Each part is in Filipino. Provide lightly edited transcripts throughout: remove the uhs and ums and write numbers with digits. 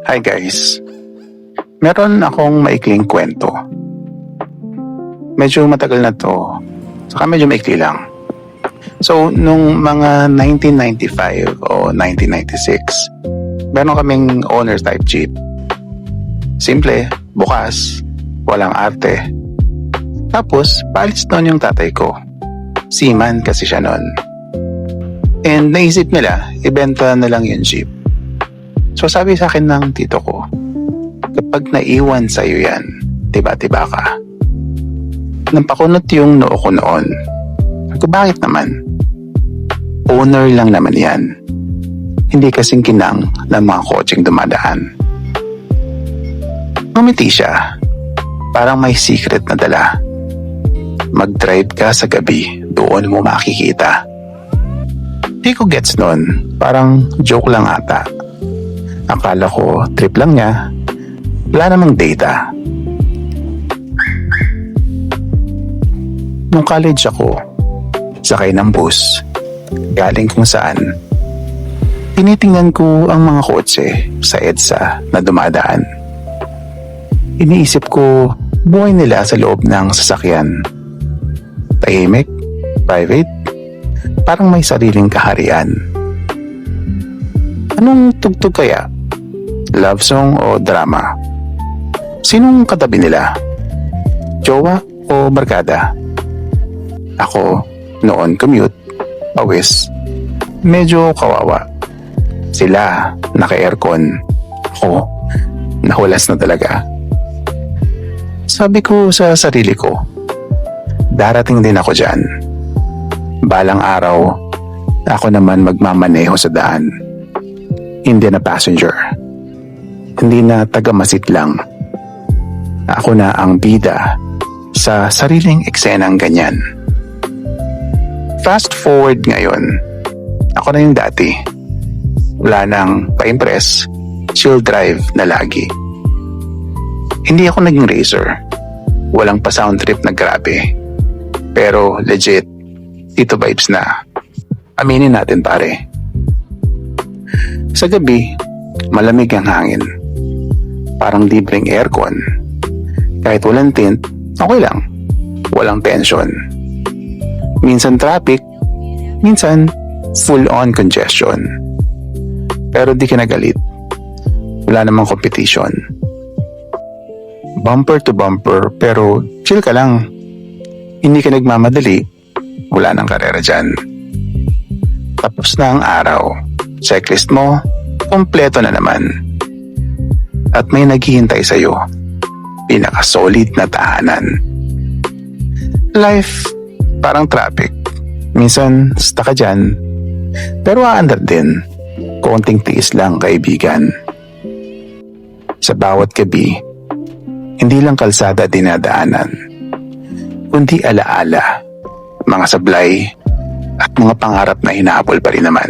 Hi guys, meron akong maikling kwento. Medyo matagal na to, saka medyo maikli lang. So, nung mga 1995 o 1996, meron kaming owner type jeep. Simple, bukas, walang arte. Tapos, paalis noon yung tatay ko. Seaman kasi siya noon. And naisip nila, ibenta na lang yung jeep. So sabi sa akin ng tito ko, kapag naiwan sa'yo yan, tiba-tiba ka. Nampakunot yung noo ko noon. Bakit naman? Owner lang naman yan. Hindi kasing kinang ng mga kotseng dumadaan. Ngumiti siya. Parang may secret na dala. Mag-drive ka sa gabi, doon mo makikita. Di ko gets nun. Parang joke lang ata. Akala ko trip lang niya. Wala namang data. Nung college ako, sakay ng bus, galing kung saan. Tinitingnan ko ang mga kotse sa EDSA na dumadaan. Iniisip ko, buhay nila sa loob ng sasakyan. Tahimik, private, parang may sariling kaharian. Anong tugtog kaya? Love song o drama? Sinong katabi nila? Jowa o barkada? Ako, noon commute, pawis, medyo kawawa. Sila, naka-aircon. Ako, nahulas na talaga. Sabi ko sa sarili ko, darating din ako dyan. Balang araw, ako naman magmamaneho sa daan. Hindi na passenger. Hindi na taga-masit lang. Ako na ang bida sa sariling eksenang ganyan. Fast forward ngayon, ako na yung dati. Wala nang pa-impress, chill drive na lagi. Hindi ako naging racer. Walang pa sound trip na grabe. Pero legit, ito vibes na. Aminin natin pare. Sa gabi, malamig ang hangin. Parang libreng aircon. Kahit walang tint, okay lang. Walang tension. Minsan traffic, minsan full-on congestion. Pero di ka nagalit. Wala namang competition. Bumper to bumper, pero chill ka lang. Hindi ka nagmamadali. Wala nang karera dyan. Tapos na ang araw. Checklist mo, kompleto na naman. At may naghihintay sa'yo. Pinaka-solid na tahanan. Life, parang traffic. Minsan, stuck ka dyan. Pero aandar din. Konting tiis lang, kaibigan. Sa bawat gabi, hindi lang kalsada dinadaanan, kundi alaala, mga sablay, at mga pangarap na hinahabol pa rin naman.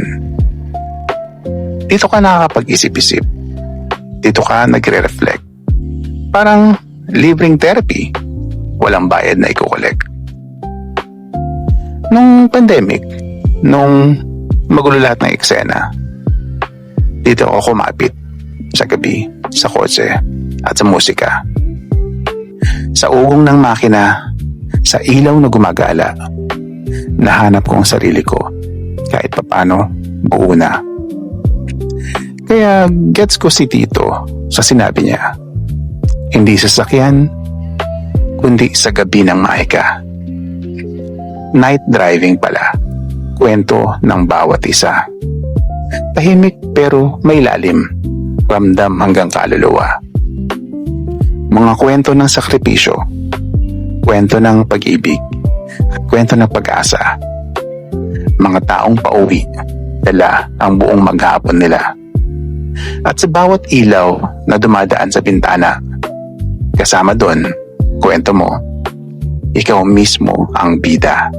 Dito ka nakakapag-isip-isip. Dito ka nagre-reflect. Parang libreng therapy. Walang bayad na i-collect. Nung pandemic, nung magulo lahat ng eksena, dito ako kumapit sa gabi, sa kotse, at sa musika. Sa ugong ng makina, sa ilaw na gumagala, nahanap ko ang sarili ko kahit papano buo na. Kaya gets ko si Tito sa sinabi niya. Hindi sa sakyan, kundi sa gabi ng mahika. Night driving pala, kwento ng bawat isa. Tahimik pero may lalim, ramdam hanggang kaluluwa. Mga kwento ng sakripisyo, kwento ng pag-ibig, at kwento ng pag-asa. Mga taong pauwi, dala ang buong maghapon nila. At sa bawat ilaw na dumadaan sa bintana, kasama doon, kwento mo, ikaw mismo ang bida.